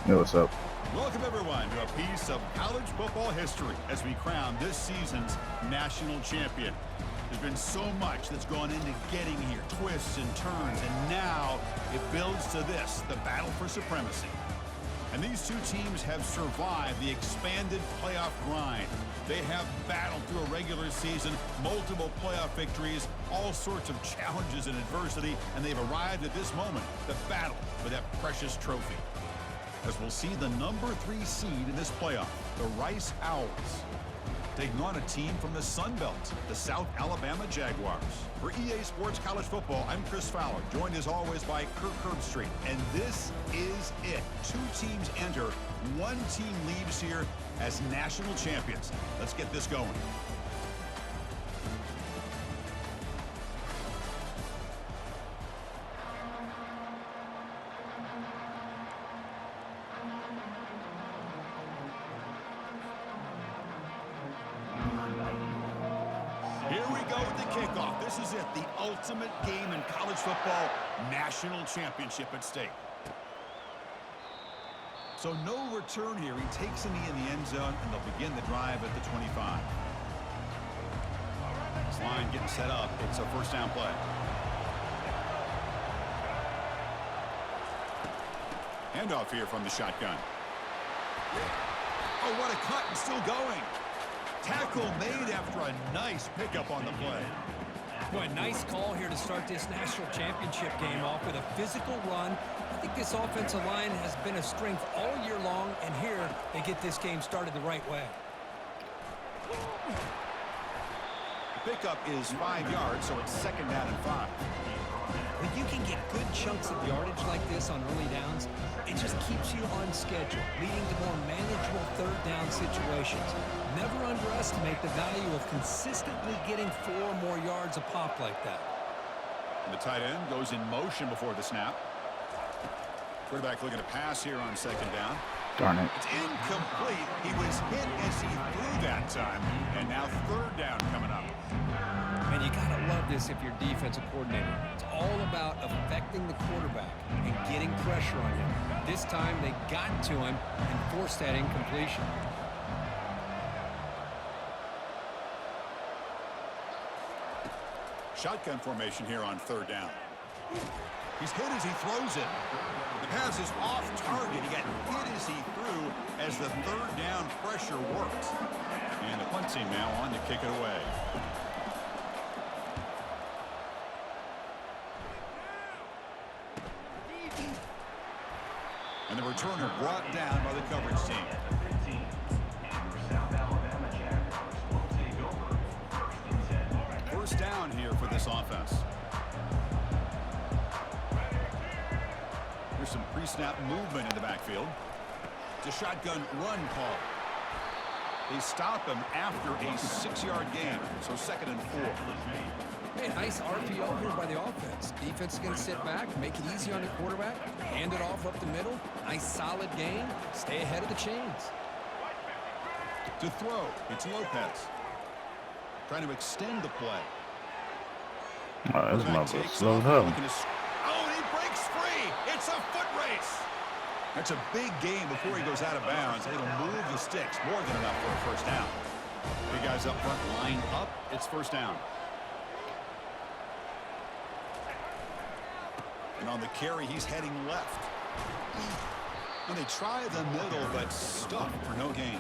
Yo, what's up? Welcome, everyone, to a piece of college football history as we crown this season's national champion. There's been so much that's gone into getting here, twists and turns, and now it builds to this, the battle for supremacy. And these two teams have survived the expanded playoff grind. They have battled through a regular season, multiple playoff victories, all sorts of challenges and adversity, and they've arrived at this moment, the battle for that precious trophy. As we'll see the number 3 seed in this playoff, the Rice Owls, taking on a team from the Sun Belt, the South Alabama Jaguars. For EA Sports College Football, I'm Chris Fowler, joined as always by Kirk Herbstreit. And this is it. 2 teams enter, 1 team leaves here as national champions. Let's get this going. This is it, the ultimate game in college football, national championship at stake. So no return here. He takes a knee in the end zone, and they'll begin the drive at the 25. This line getting set up. It's a first down play. Handoff here from the shotgun. Oh, what a cut, and still going. Tackle made after a nice pickup on the play. Boy, nice call here to start this national championship game off with a physical run. I think this offensive line has been a strength all year long, and here they get this game started the right way. The pickup is 5 yards, so it's second down and 5. When you can get good chunks of yardage like this on early downs, it just keeps you on schedule, leading to more manageable third down situations. Never underestimate the value of consistently getting 4 more yards a pop like that. And the tight end goes in motion before the snap. Quarterback looking to pass here on second down. Darn it. It's incomplete. He was hit as he threw that time. And now third down coming up. And you got to love this if you're defensive coordinator. It's all about affecting the quarterback and getting pressure on him. This time they got to him and forced that incompletion. Shotgun formation here on third down. He's hit as he throws it. The pass is off target. He got hit as he threw as the third down pressure worked. And the punt team now on to kick it away. And the returner brought down by the coverage team. First down here for this offense. There's some pre-snap movement in the backfield. It's a shotgun run call. They stop him after a 6-yard gain, so second and 4. Hey, nice RPO here by the offense. Defense is going to sit back, make it easy on the quarterback, hand it off up the middle. Nice solid gain. Stay ahead of the chains. To throw, it's Lopez. Trying to extend the play. Oh, this motherfucker slow as hell. Oh, and he breaks free. It's a foot race. That's a big gain before he goes out of bounds. It'll move the sticks more than enough for a first down. Big guys up front lined up. It's first down. And on the carry, he's heading left. And they try the middle, but stuffed for no gain.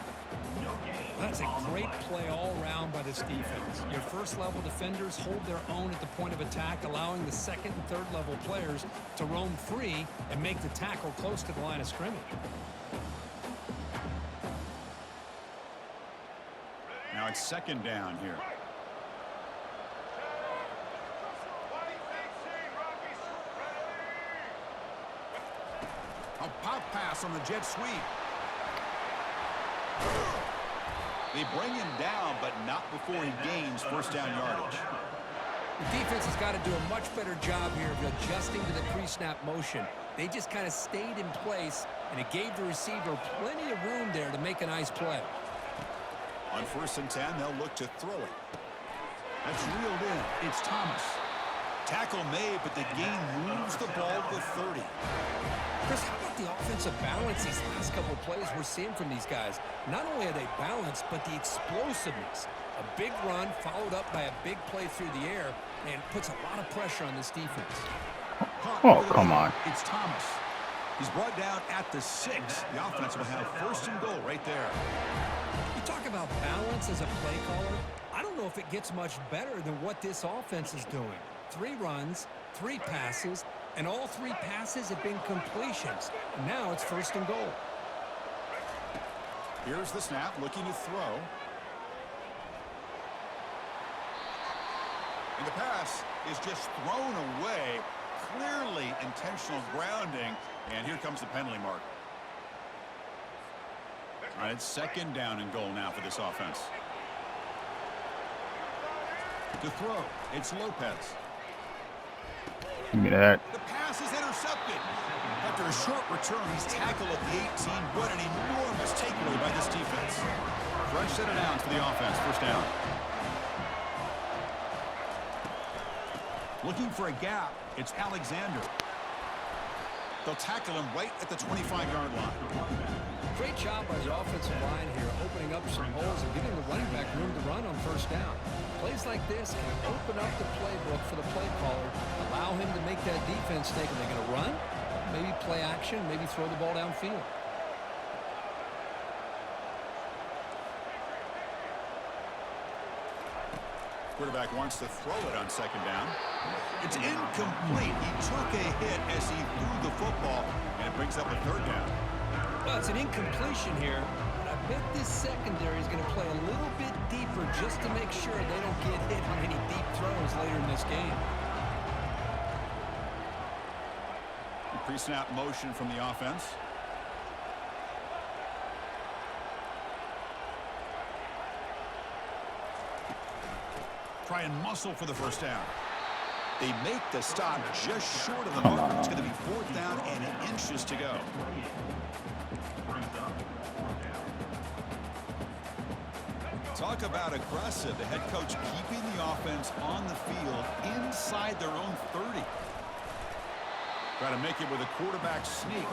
That's a great play all around by this defense. Your first-level defenders hold their own at the point of attack, allowing the second and third-level players to roam free and make the tackle close to the line of scrimmage. Now it's second down here. A pop pass on the jet sweep. They bring him down, but not before he gains first down yardage. The defense has got to do a much better job here of adjusting to the pre-snap motion. They just kind of stayed in place, and it gave the receiver plenty of room there to make a nice play. On first and 10, they'll look to throw it. That's reeled in. It's Thomas. Tackle made, but the gain moves the ball to the 30. Chris, how about the offensive balance these last couple of plays we're seeing from these guys? Not only are they balanced, but the explosiveness. A big run followed up by a big play through the air and puts a lot of pressure on this defense. Oh, come on. It's Thomas. He's brought down at the 6. The offense will have first and goal right there. You talk about balance as a play caller. I don't know if it gets much better than what this offense is doing. 3 runs, 3 passes, and all 3 passes have been completions. And now it's first and goal. Here's the snap, looking to throw. And the pass is just thrown away. Clearly intentional grounding. And here comes the penalty mark. All right, it's second down and goal now for this offense. To throw, it's Lopez. Give me that. The pass is intercepted. After a short return, he's tackled at the 18. What an enormous takeaway by this defense. Fresh set of downs for the offense. First down. Looking for a gap, it's Alexander. They'll tackle him right at the 25-yard line. Great job by the offensive line here, opening up some holes and giving the running back room to run on first down. Plays like this can open up the playbook for the play caller, allow him to make that defense think, are they going to run? Maybe play action, maybe throw the ball downfield. Quarterback wants to throw it on second down. It's incomplete. He took a hit as he threw the football, and it brings up a third down. Well, it's an incompletion here, but I bet this secondary is going to play a little bit deeper just to make sure they don't get hit on any deep throws later in this game. Pre-snap motion from the offense. Try and muscle for the first down. They make the stop just short of the mark. It's going to be fourth down and inches to go. Talk about aggressive. The head coach keeping the offense on the field inside their own 30. Try to make it with a quarterback sneak.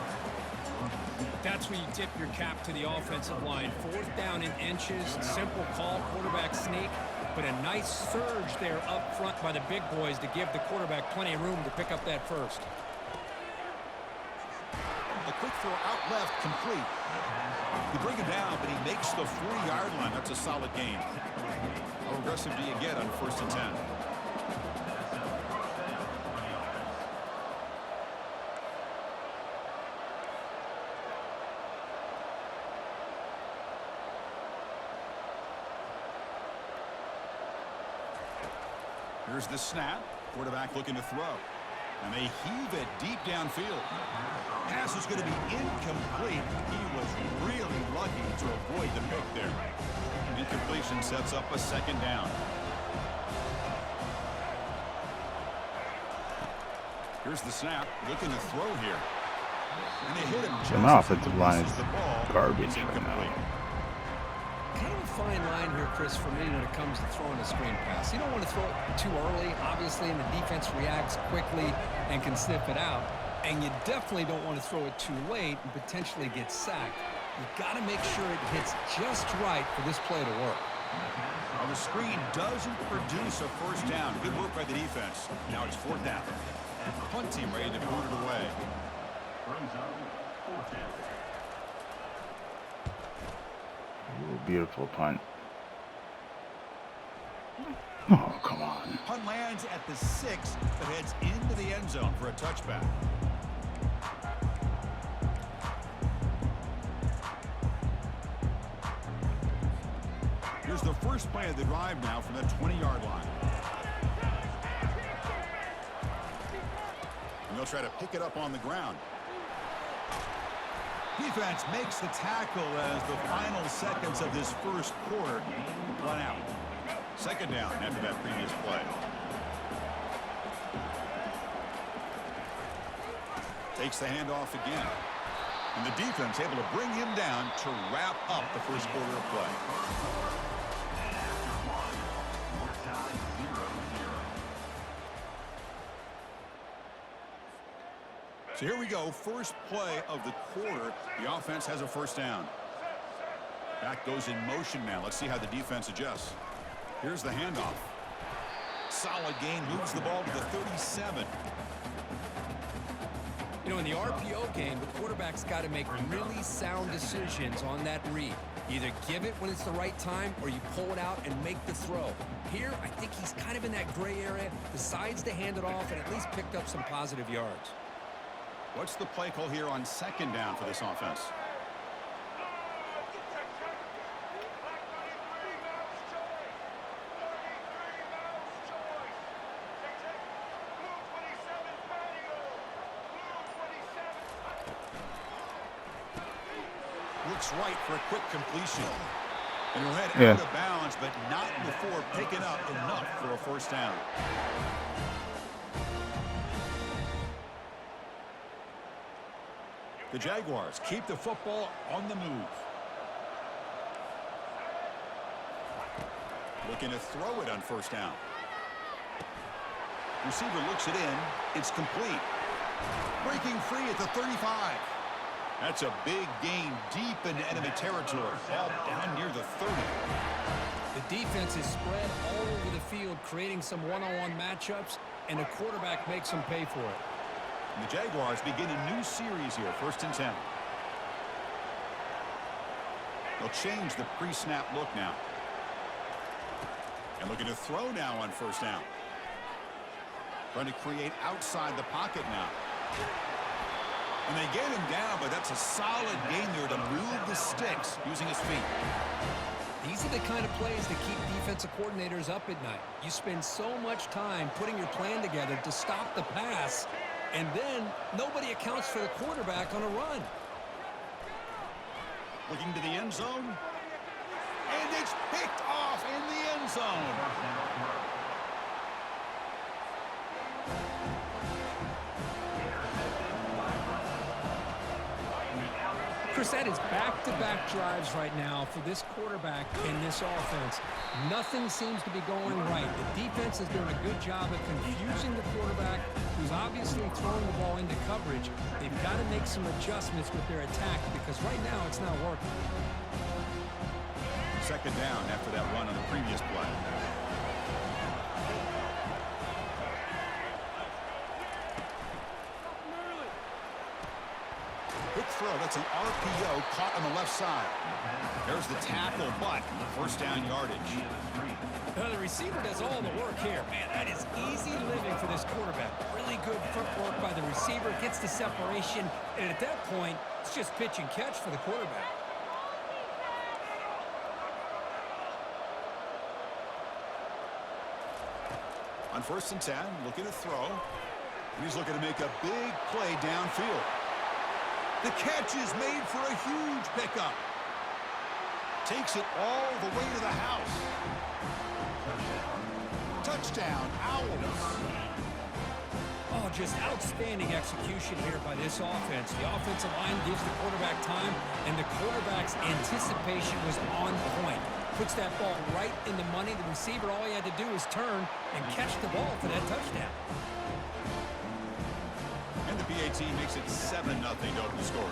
That's where you tip your cap to the offensive line. Fourth down in inches, simple call, quarterback sneak, but a nice surge there up front by the big boys to give the quarterback plenty of room to pick up that first. A quick throw out left, complete. You bring him down, but he makes the 40-yard line. That's a solid gain. How aggressive do you get on first and 10? Here's the snap. Quarterback looking to throw. And they heave it deep downfield. Pass is going to be incomplete. He was really lucky to avoid the pick there. Incompletion sets up a second down. Here's the snap. Looking to throw here. And they hit him just My offensive line is the ball. garbage It's right incomplete. now. Kind of a fine line here, Chris, for me when it comes to throwing a screen pass. You don't want to throw it too early, obviously, and the defense reacts quickly and can sniff it out. And you definitely don't want to throw it too late and potentially get sacked. You've got to make sure it hits just right for this play to work. Well, the screen doesn't produce a first down. Good work by the defense. Now it's fourth down. Punt team ready to boot it away. Ooh, beautiful punt. Oh, come on. Punt lands at the 6, but heads into the end zone for a touchback. Here's the first play of the drive now from the 20-yard line. And they'll try to pick it up on the ground. Defense makes the tackle as the final seconds of this first quarter run out. Second down after that previous play. Takes the handoff again. And the defense able to bring him down to wrap up the first quarter of play. So here we go, first play of the quarter. The offense has a first down. Back goes in motion now. Let's see how the defense adjusts. Here's the handoff. Solid gain, moves the ball to the 37. You know, in the RPO game, the quarterback's got to make really sound decisions on that read. Either give it when it's the right time or you pull it out and make the throw. Here, I think he's kind of in that gray area, decides to hand it off and at least picked up some positive yards. What's the play call here on second down for this offense? Looks right for a quick completion. And he'll head out of bounds, but not before picking up enough for a first down. The Jaguars keep the football on the move. Looking to throw it on first down. Receiver looks it in. It's complete. Breaking free at the 35. That's a big gain deep into enemy territory. Ball down near the 30. The defense is spread all over the field, creating some one-on-one matchups, and the quarterback makes them pay for it. And the Jaguars begin a new series here, 1st and 10. They'll change the pre-snap look now. And looking to throw now on first down. Trying to create outside the pocket now. And they get him down, but that's a solid gain there to move the sticks using his feet. These are the kind of plays that keep defensive coordinators up at night. You spend so much time putting your plan together to stop the pass, and then nobody accounts for the quarterback on a run. Looking to the end zone. And it's picked off in the end zone. Chris, that is back-to-back drives right now for this quarterback and this offense. Nothing seems to be going right. The defense is doing a good job of confusing the quarterback, who's obviously throwing the ball into coverage. They've got to make some adjustments with their attack because right now it's not working. Second down after that run on the previous play. Quick throw. That's an RPO caught on the left side. There's the tackle, but first down yardage. The receiver does all the work here. Man, that is easy living for this quarterback. Really good footwork by the receiver. Gets the separation. And at that point, it's just pitch and catch for the quarterback. On 1st and 10, looking to throw. And he's looking to make a big play downfield. The catch is made for a huge pickup. Takes it all the way to the house. Touchdown, Owls. Oh, just outstanding execution here by this offense. The offensive line gives the quarterback time, and the quarterback's anticipation was on point. Puts that ball right in the money. The receiver, all he had to do was turn and catch the ball for that touchdown. And the PAT makes it 7-0 to open the scoring.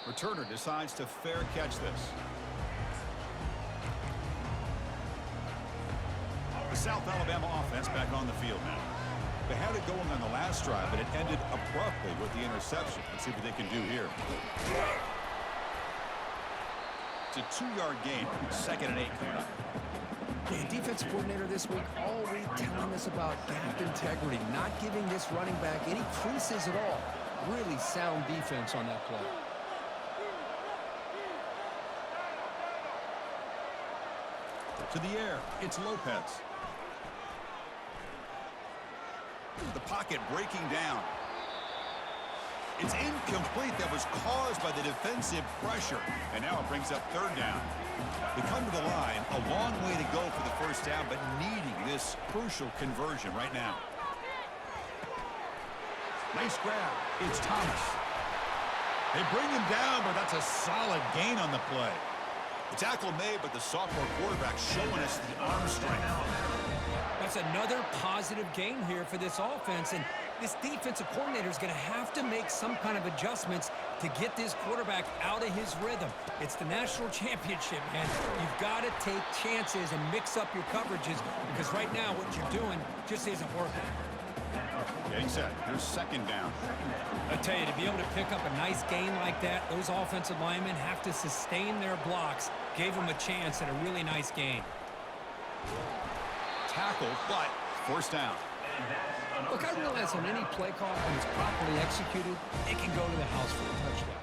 Returner decides to fair catch this. The South Alabama offense back on the field now. They had it going on the last drive, but it ended abruptly with the interception. Let's see what they can do here. It's a 2-yard gain. 2nd and 8 coming up. The defensive coordinator this week already telling us about gap integrity, not giving this running back any creases at all. Really sound defense on that play. To the air, it's Lopez. The pocket breaking down. It's incomplete. That was caused by the defensive pressure. And now it brings up 3rd down. They come to the line. A long way to go for the first down, but needing this crucial conversion right now. Nice grab. It's Thomas. They bring him down, but that's a solid gain on the play. The tackle made, but the sophomore quarterback showing us the arm strength. That's another positive game here for this offense, and this defensive coordinator is going to have to make some kind of adjustments to get this quarterback out of his rhythm. It's the national championship, man. You've got to take chances and mix up your coverages because right now what you're doing just isn't working. Getting set. Here's second down. I tell you, to be able to pick up a nice gain like that, those offensive linemen have to sustain their blocks. Gave them a chance at a really nice gain. Tackle, but first down. Look, I realize on any play call, when it's properly executed, it can go to the house for a touchdown.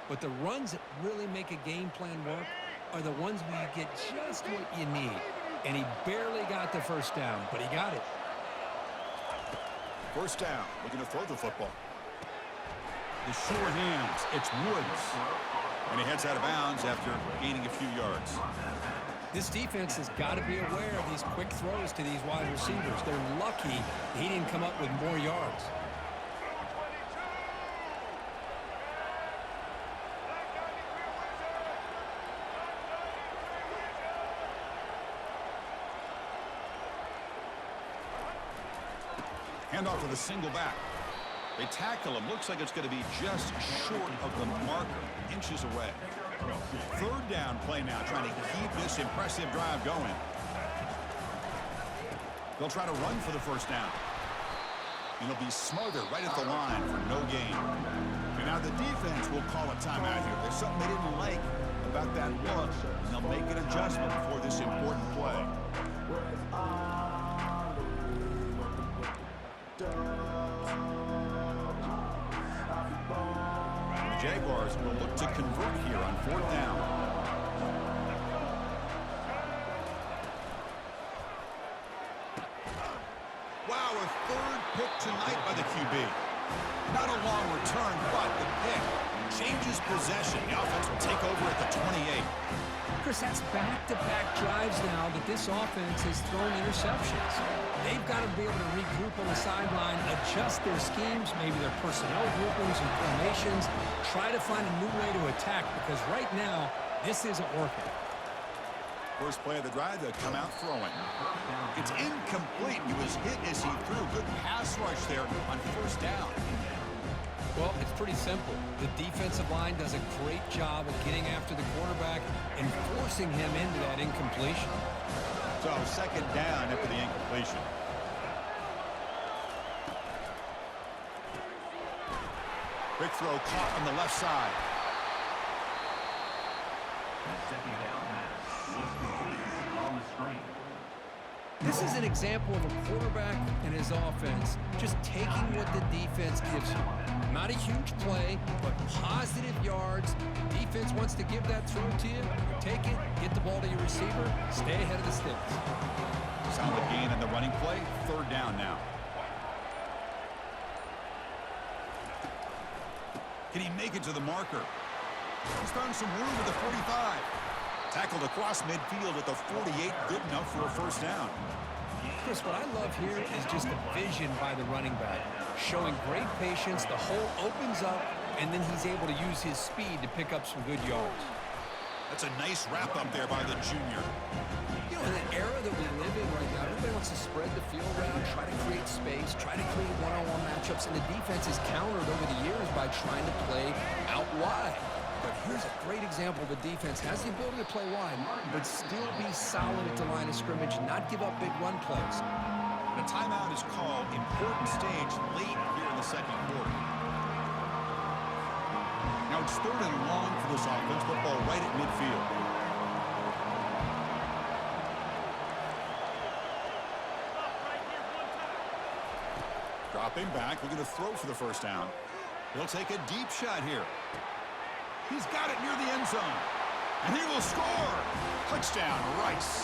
But the runs that really make a game plan work are the ones where you get just what you need. And he barely got the first down, but he got it. First down. Looking to throw the football. The sure hands. It's Woods. And he heads out of bounds after gaining a few yards. This defense has got to be aware of these quick throws to these wide receivers. They're lucky he didn't come up with more yards. Handoff to the single back. They tackle him. Looks like it's going to be just short of the marker, inches away. Third down play now, trying to keep this impressive drive going. They'll try to run for the first down. And it'll be smothered right at the line for no gain. And now the defense will call a timeout here. There's something they didn't like about that look, and they'll make an adjustment for this important play. The Jaguars will look to convert here on fourth down. Wow, a third pick tonight by the QB. Not a long return, but the pick changes possession. The offense will take over at the 28. Chris, that's back-to-back drives now that this offense has thrown interceptions. They've got to be able to regroup on the sideline, adjust their schemes, maybe their personnel groupings and formations, try to find a new way to attack because right now, this isn't working. First play of the drive, they'll come out throwing. It's incomplete. He was hit as he threw. Good pass rush there on first down. Well, it's pretty simple. The defensive line does a great job of getting after the quarterback and forcing him into that incompletion. So second down after the incompletion. Quick throw caught on the left side. This is an example of a quarterback and his offense just taking what the defense gives you. Not a huge play, but positive yards. Defense wants to give that throw to you. Take it, get the ball to your receiver, stay ahead of the sticks. Solid gain on the running play. Third down now. Can he make it to the marker? He's found some room at the 45. Tackled across midfield at the 48. Good enough for a first down. Chris, what I love here is just the vision by the running back. Showing great patience, the hole opens up, and then he's able to use his speed to pick up some good yards. That's a nice wrap up there by the junior. You know, in the era that we live in right now, everybody wants to spread the field around, try to create space, try to create one-on-one matchups, and the defense is countered over the years by trying to play out wide. But here's a great example. The defense has the ability to play wide, but still be solid at the line of scrimmage, not give up big run plays. And a timeout is called. Important stage late here in the second quarter. Now it's third and long for this offense. Football right at midfield. Dropping back, looking to throw for the first down. He'll take a deep shot here. He's got it near the end zone. And he will score. Touchdown, Rice.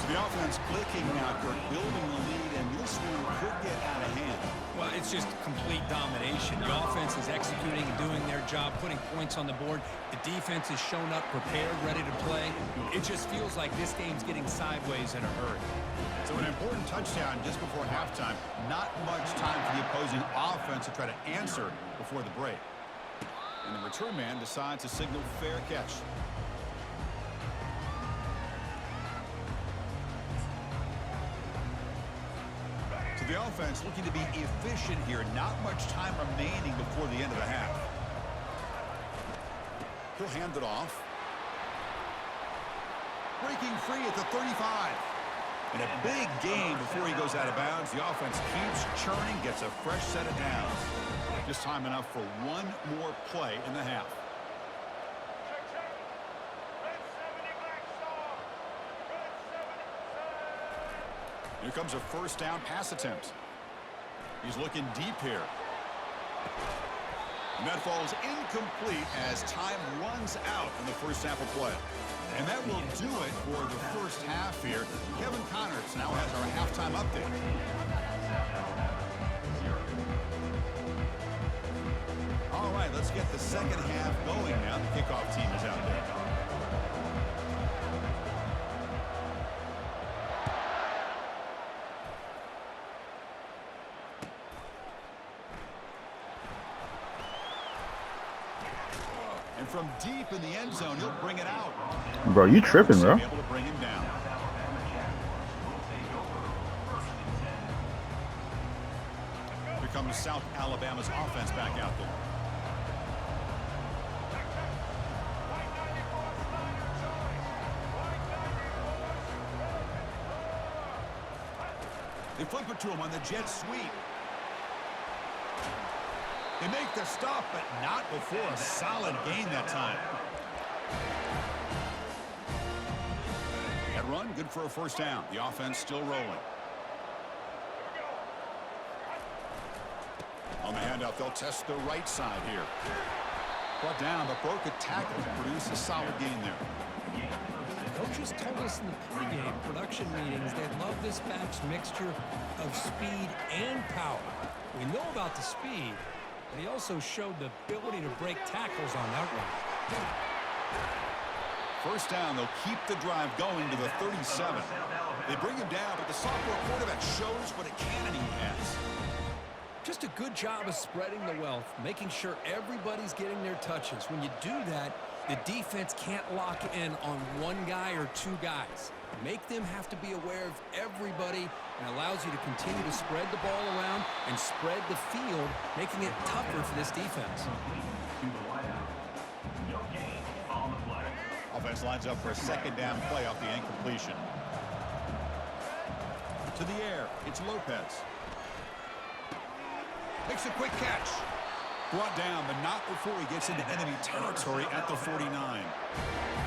So the offense clicking now, Kirk, building the lead, and this one could get out of hand. Well, it's just complete domination. The offense is executing and doing their job, putting points on the board. The defense is shown up, prepared, ready to play. It just feels like this game's getting sideways in a hurry. So an important touchdown just before halftime. Not much time for the opposing offense to try to answer before the break. And the return man decides to signal fair catch. The offense looking to be efficient here. Not much time remaining before the end of the half. He'll hand it off. Breaking free at the 35. And a big gain before he goes out of bounds. The offense keeps churning, gets a fresh set of downs. Just time enough for one more play in the half. Here comes a first down pass attempt. He's looking deep here. And that falls incomplete as time runs out in the first half of play. And that will do it for the first half here. Kevin Connors now has our halftime update. All right, let's get the second half going now. The kickoff team is out there. And from deep in the end zone, he'll bring it out. Bro, you tripping, bro. Able to bring him down. Here comes South Alabama's offense back out there. They flip it to him on the jet sweep. They make the stop, but not before a solid gain that time. That run, good for a first down. The offense still rolling. On the handoff, they'll test the right side here. Brought down, but broke a tackle to produce a solid gain there. Coaches told us in the pregame production meetings they love this back's mixture of speed and power. We know about the speed, but he also showed the ability to break tackles on that run. First down, they'll keep the drive going to the 37. They bring him down, but the sophomore quarterback shows what a cannon he has. Just a good job of spreading the wealth, making sure everybody's getting their touches. When you do that, the defense can't lock in on one guy or two guys. Make them have to be aware of everybody and allows you to continue to spread the ball around and spread the field, making it tougher for this defense. Offense lines up for a second down play off the incompletion. To the air, it's Lopez. Makes a quick catch. Brought down, but not before he gets into enemy territory at the 49.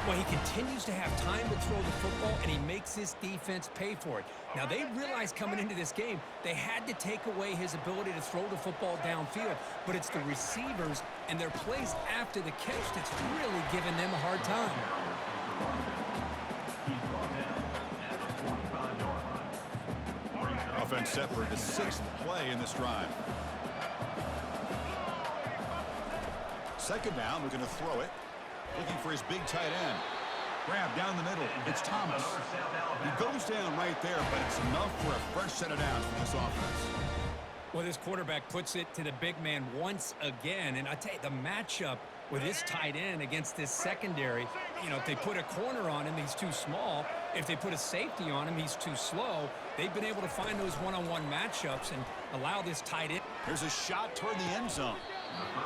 Well, he continues to have time to throw the football, and he makes his defense pay for it. Now, they realized coming into this game they had to take away his ability to throw the football downfield, but it's the receivers and their plays after the catch that's really giving them a hard time. Offense set for the sixth play in this drive. Second down, we're going to throw it. Looking for his big tight end. Grab down the middle. It's Thomas. He goes down right there, but it's enough for a fresh set of downs for this offense. Well, this quarterback puts it to the big man once again. And I tell you, the matchup with this tight end against this secondary, you know, if they put a corner on him, he's too small. If they put a safety on him, he's too slow. They've been able to find those one-on-one matchups and allow this tight end. Here's a shot toward the end zone.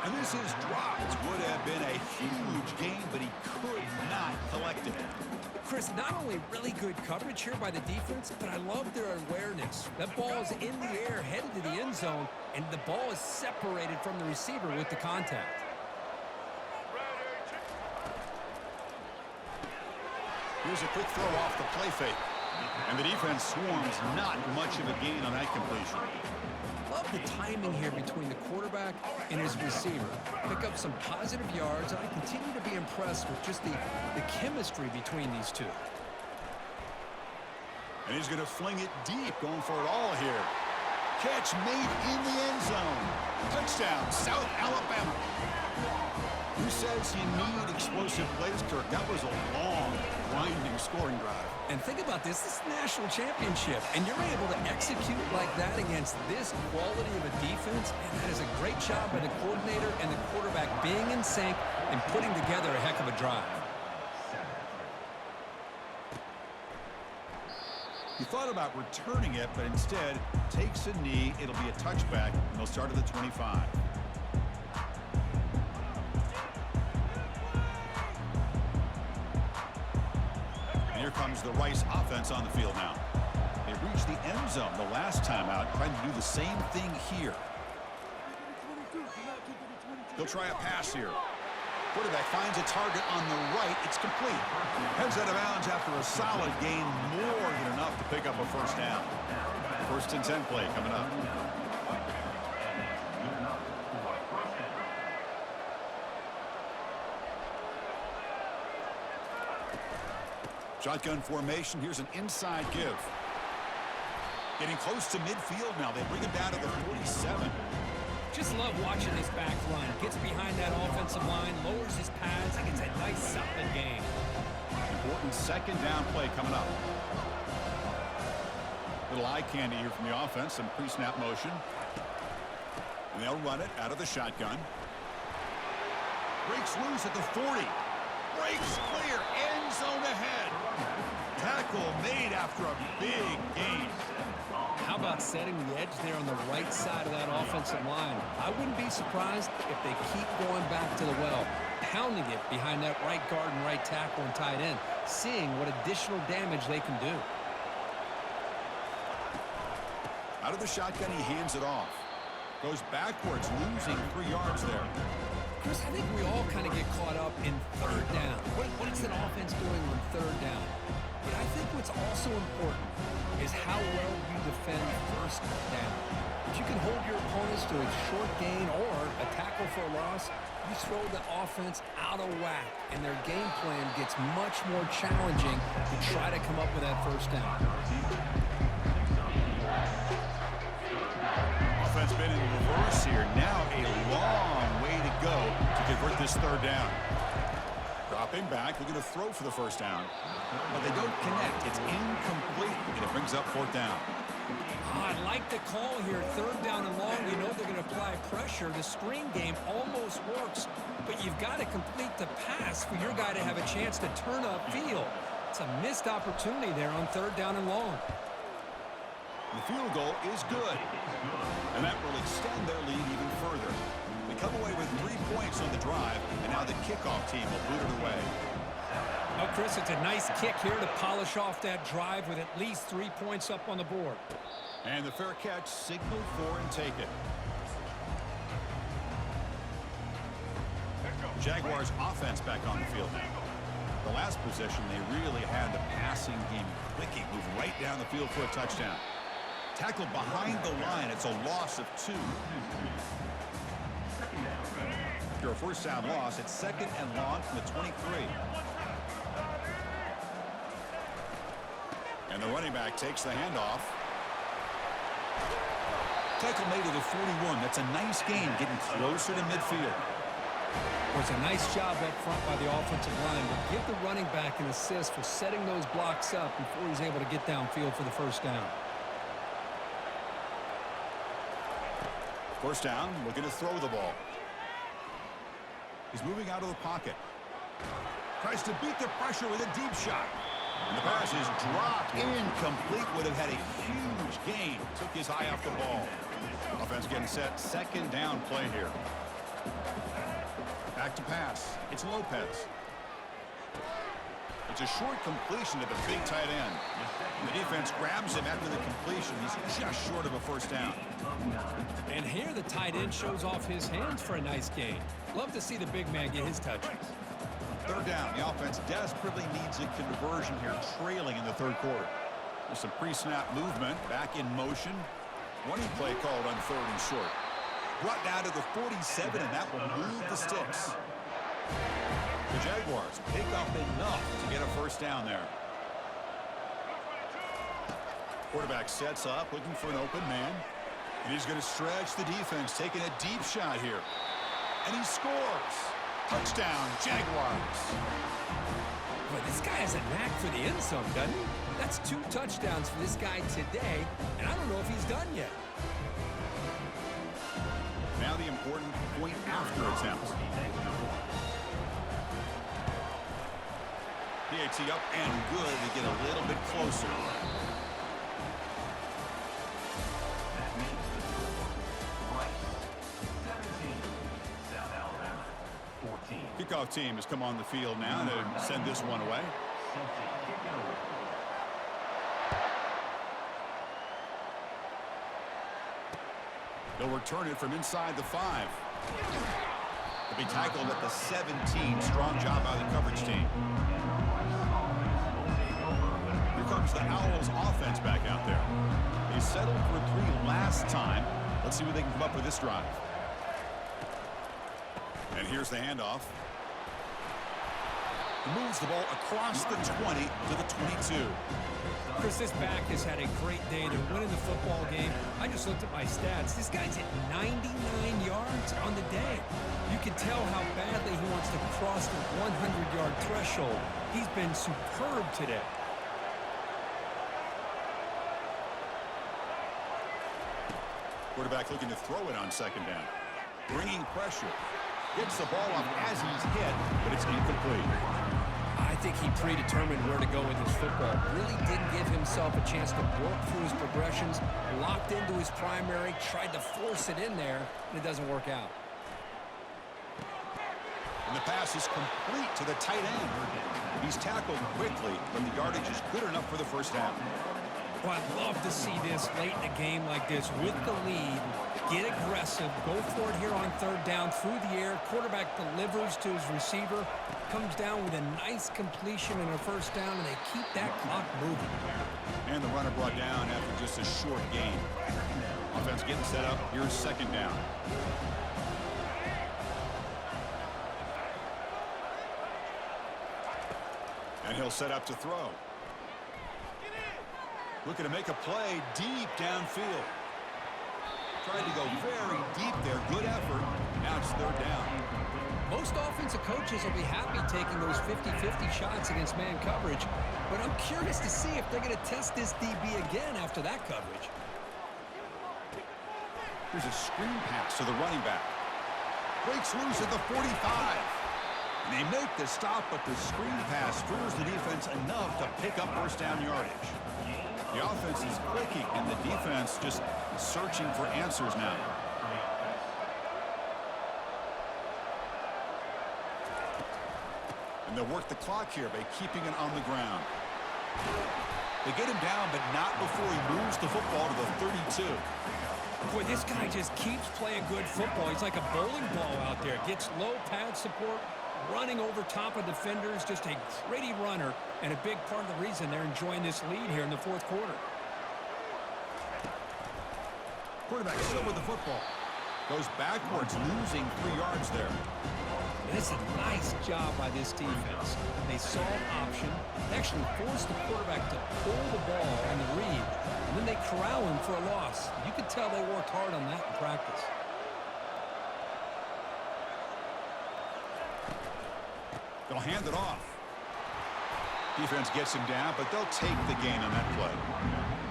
And this is dropped. Would have been a huge gain, but he could not collect it. Chris, not only really good coverage here by the defense, but I love their awareness. That ball is in the air, headed to the end zone, and the ball is separated from the receiver with the contact. Here's a quick throw off the play fake. And the defense swarms not much of a gain on that completion. Love the timing here between the quarterback and his receiver. Pick up some positive yards, and I continue to be impressed with just the chemistry between these two. And he's going to fling it deep, going for it all here. Catch made in the end zone. Touchdown, South Alabama. Who says you need explosive plays, Kirk? That was a long, grinding scoring drive. And think about this. This is the national championship, and you're able to execute like that against this quality of a defense, and that is a great job by the coordinator and the quarterback being in sync and putting together a heck of a drive. He thought about returning it, but instead takes a knee. It'll be a touchback, and they'll start at the 25. And here comes the Rice offense on the field now. They reached the end zone the last time out, trying to do the same thing here. They'll try a pass here. Quarterback finds a target on the right. It's complete. Heads out of bounds after a solid gain, more than enough to pick up a first down. First and 10 play coming up. Shotgun formation. Here's an inside give. Getting close to midfield now. They bring him down to the 47. Just love watching this back line. Gets behind that offensive line, lowers his pads, and gets a nice solid gain. Important second down play coming up. Little eye candy here from the offense. Some pre-snap motion. And they'll run it out of the shotgun. Breaks loose at the 40. Breaks clear. End zone ahead. Tackle made after a big gain. How about setting the edge there on the right side of that offensive line? I wouldn't be surprised if they keep going back to the well, pounding it behind that right guard and right tackle and tight end, seeing what additional damage they can do. Out of the shotgun, he hands it off. Goes backwards, losing 3 yards there. Chris, I think we all kind of get caught up in third down. What is an offense doing on third down? But I think what's also important is how well you defend first down. If you can hold your opponents to a short gain or a tackle for a loss, you throw the offense out of whack, and their game plan gets much more challenging to try to come up with that first down. Offense been in reverse here. Now a long way to go to convert this third down. Dropping back, looking to throw for the first down. But they don't connect. It's incomplete, and it brings up fourth down. I like the call here. Third down and long. You know they're going to apply pressure. The screen game almost works, but you've got to complete the pass for your guy to have a chance to turn upfield. It's a missed opportunity there on third down and long. The field goal is good, and that will extend their lead even further. They come away with 3 points on the drive, and now the kickoff team will boot it away. Oh, Chris, it's a nice kick here to polish off that drive with at least 3 points up on the board. And the fair catch signaled for and taken. Jaguars offense back on the field now. The last possession, they really had the passing game clicking, move right down the field for a touchdown. Tackled behind the line. It's a loss of 2. After a first down loss, it's second and long from the 23. And the running back takes the handoff. Tackle made to the 41. That's a nice gain, getting closer to midfield. It was a nice job up front by the offensive line, but give the running back an assist for setting those blocks up before he's able to get downfield for the first down. First down, looking to throw the ball. He's moving out of the pocket. Tries to beat the pressure with a deep shot. And the pass is dropped. Incomplete. Would have had a huge gain. Took his eye off the ball. Offense getting set. Second down play here. Back to pass. It's Lopez. It's a short completion to the big tight end. The defense grabs him after the completion. He's just short of a first down. And here the tight end shows off his hands for a nice gain. Love to see the big man get his touches. Third down. The offense desperately needs a conversion here, trailing in the third quarter. There's some pre-snap movement, back in motion. Running play called on third and short. Brought down to the 47, and that will move the sticks. The Jaguars pick up enough to get a first down there. Quarterback sets up, looking for an open man. And he's going to stretch the defense, taking a deep shot here. And he scores. Touchdown, Jaguars. Boy, this guy has a knack for the end zone, doesn't he? That's 2 touchdowns for this guy today, and I don't know if he's done yet. Now the important point after attempt. PAT up and good to get a little bit closer. kickoff team has come on the field now to send this one away. They'll return it from inside the 5. They'll be tackled at the 17. Strong job by the coverage team. Here comes the Owls offense back out there. They settled for 3 last time. Let's see what they can come up with this drive. And here's the handoff. He moves the ball across the 20 to the 22. Chris, this back has had a great day. They're winning the football game. I just looked at my stats. This guy's hit 99 yards on the day. You can tell how badly he wants to cross the 100-yard threshold. He's been superb today. Quarterback looking to throw it on second down. Bringing pressure. Gets the ball off as he's hit, but it's incomplete. I think he predetermined where to go with his football. Really didn't give himself a chance to work through his progressions. Locked into his primary, tried to force it in there, and it doesn't work out. And the pass is complete to the tight end. He's tackled quickly, but the yardage is good enough for the first down. Well, I'd love to see this late in a game like this with the lead. Get aggressive. Go for it here on third down through the air. Quarterback delivers to his receiver. Comes down with a nice completion and a first down, and they keep that clock moving. And the runner brought down after just a short gain. Offense getting set up. Here's second down. And he'll set up to throw. Looking to make a play deep downfield. Tried to go very deep there. Good effort. Now it's third down. Most offensive coaches will be happy taking those 50-50 shots against man coverage, but I'm curious to see if they're going to test this DB again after that coverage. Here's a screen pass to the running back. Breaks loose at the 45. And they make the stop, but the screen pass throws the defense enough to pick up first down yardage. The offense is clicking, and the defense just searching for answers now. And they'll work the clock here by keeping it on the ground. They get him down, but not before he moves the football to the 32. Boy, this guy just keeps playing good football. He's like a bowling ball out there. Gets low pad support, running over top of defenders. Just a gritty runner, and a big part of the reason they're enjoying this lead here in the fourth quarter. Quarterback still with the football. Goes backwards, losing 3 yards there. And it's a nice job by this defense. They saw an option. They actually forced the quarterback to pull the ball on the read, and then they corral him for a loss. You could tell they worked hard on that in practice. They'll hand it off. Defense gets him down, but they'll take the gain on that play.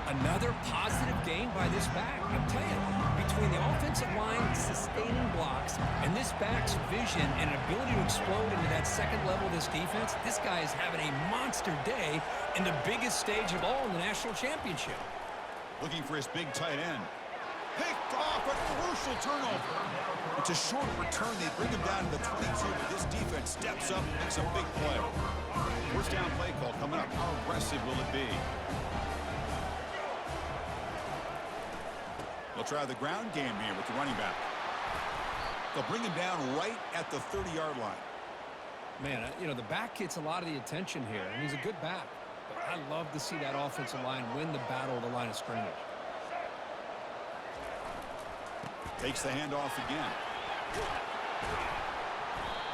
Another positive gain by this back. I'm telling you, between the offensive line sustaining blocks and this back's vision and ability to explode into that second level of this defense, this guy is having a monster day in the biggest stage of all in the national championship. Looking for his big tight end. Picked off, a crucial turnover. It's a short return. They bring him down to the 22, but this defense steps up and makes a big play. First down play call coming up. How aggressive will it be? They'll try the ground game here with the running back. They'll bring him down right at the 30-yard line. Man, you know, the back gets a lot of the attention here, and he's a good back. But I love to see that offensive line win the battle of the line of scrimmage. Takes the handoff again.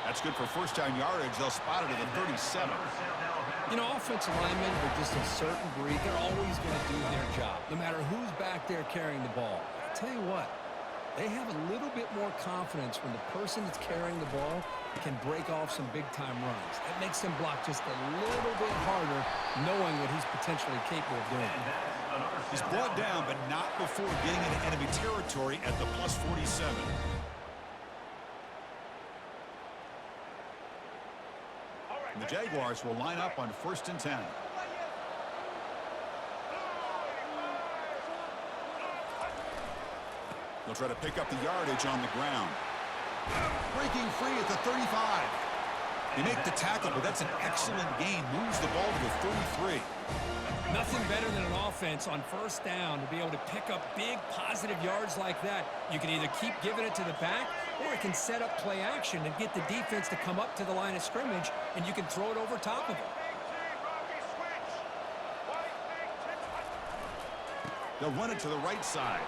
That's good for first down yardage. They'll spot it at the 37. You know, offensive linemen are just a certain breed. They're always going to do their job, no matter who's back there carrying the ball. I'll tell you what, they have a little bit more confidence when the person that's carrying the ball can break off some big-time runs. That makes them block just a little bit harder, knowing what he's potentially capable of doing. He's brought down, but not before getting into enemy territory at the plus 47. And the Jaguars will line up on 1st and 10. They'll try to pick up the yardage on the ground. Breaking free at the 35. They make the tackle, but that's an excellent gain. Moves the ball to the 33. Nothing better than an offense on first down to be able to pick up big positive yards like that. You can either keep giving it to the back, or it can set up play action and get the defense to come up to the line of scrimmage, and you can throw it over top of it. They'll run it to the right side.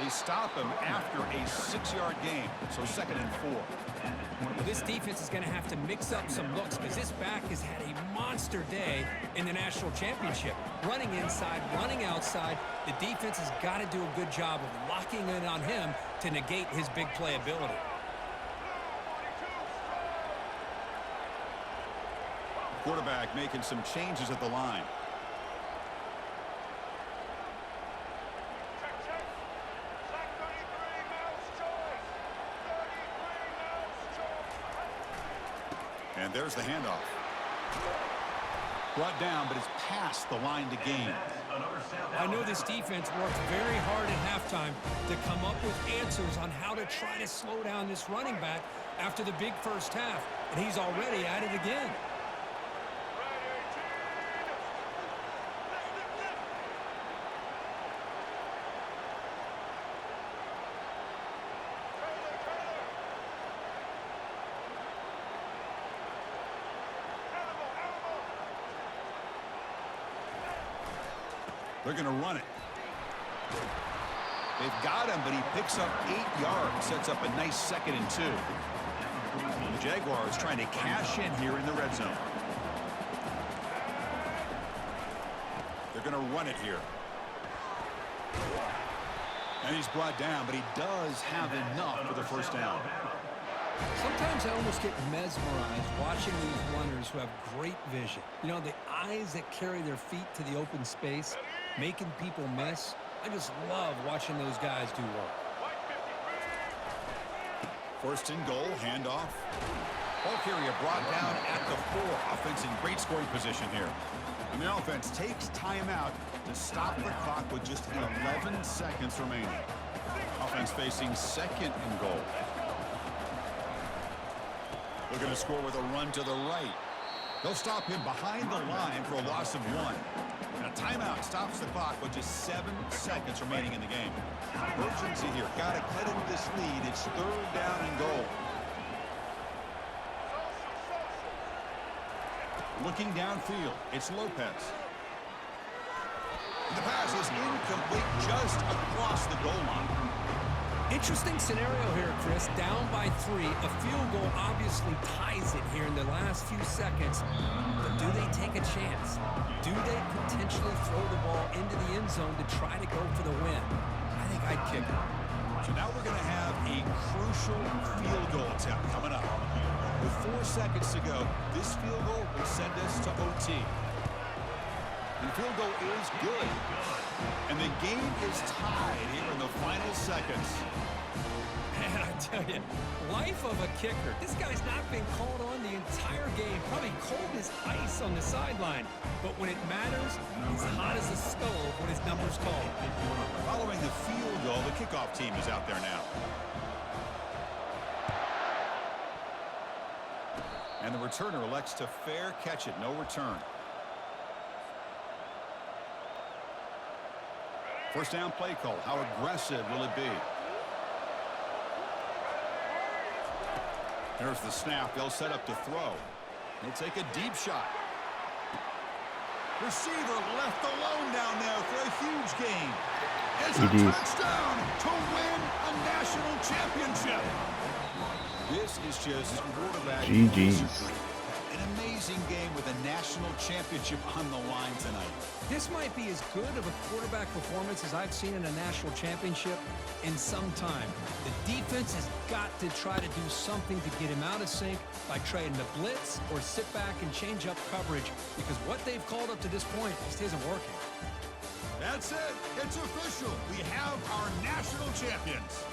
They stop him after a 6-yard gain, so 2nd and 4. This defense is going to have to mix up some looks because this back has had a monster day in the national championship. Running inside, running outside. The defense has got to do a good job of locking in on him to negate his big play ability. Quarterback making some changes at the line. And there's the handoff. Brought down, but it's past the line to gain. I know this defense worked very hard at halftime to come up with answers on how to try to slow down this running back after the big first half, and he's already at it again. They're going to run it. They've got him, but he picks up 8 yards, sets up a nice 2nd and 2. The Jaguars trying to cash in here in the red zone. They're going to run it here. And he's brought down, but he does have enough for the first down. Sometimes I almost get mesmerized watching these runners who have great vision. You know, the eyes that carry their feet to the open space, making people miss. I just love watching those guys do work. 1st and goal, handoff. Ball carrier brought down at the 4. Offense in great scoring position here. And the offense takes timeout to stop the clock with just 11 seconds remaining. Offense facing 2nd and goal. They're going to score with a run to the right. They'll stop him behind the line for a loss of 1. And a timeout stops the clock with just 7 seconds remaining in the game. Urgency here. Got to cut into this lead. It's 3rd down and goal. Looking downfield, it's Lopez. The pass is incomplete just across the goal line. Interesting scenario here, Chris. Down by 3. A field goal obviously ties it here in the last few seconds. But do they take a chance? Do they potentially throw the ball into the end zone to try to go for the win? I think I'd kick it. So now we're going to have a crucial field goal attempt coming up. With 4 seconds to go, this field goal will send us to OT. And the field goal is good. And the game is tied here in the final seconds. Man, I tell you, life of a kicker. This guy's not been called on the entire game. Probably cold as ice on the sideline. But when it matters, he's hot as a stove when his number's called. Following the field goal, the kickoff team is out there now. And the returner elects to fair catch it. No return. First down play call. How aggressive will it be? There's the snap. They'll set up to throw. He'll take a deep shot. Receiver left alone down there for a huge gain. It's a touchdown to win a national championship. This is just quarterback. GG's. An amazing game with a national championship on the line tonight. This might be as good of a quarterback performance as I've seen in a national championship in some time. The defense has got to try to do something to get him out of sync by trying to blitz or sit back and change up coverage, because what they've called up to this point just isn't working. That's it. It's official. We have our national champions.